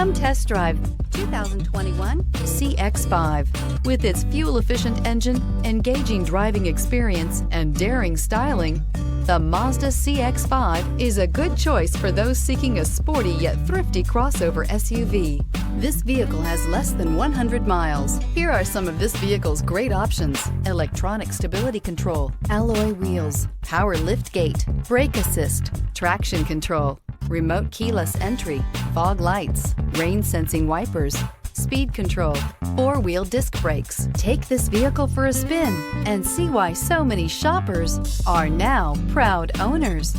Come test drive 2021 CX-5. With its fuel-efficient engine, engaging driving experience, and daring styling, the Mazda CX-5 is a good choice for those seeking a sporty yet thrifty crossover SUV. This vehicle has less than 100 miles. Here are some of this vehicle's great options: electronic stability control, alloy wheels, power liftgate, brake assist, traction control, remote keyless entry, fog lights, rain sensing wipers, speed control, four-wheel disc brakes. Take this vehicle for a spin and see why so many shoppers are now proud owners.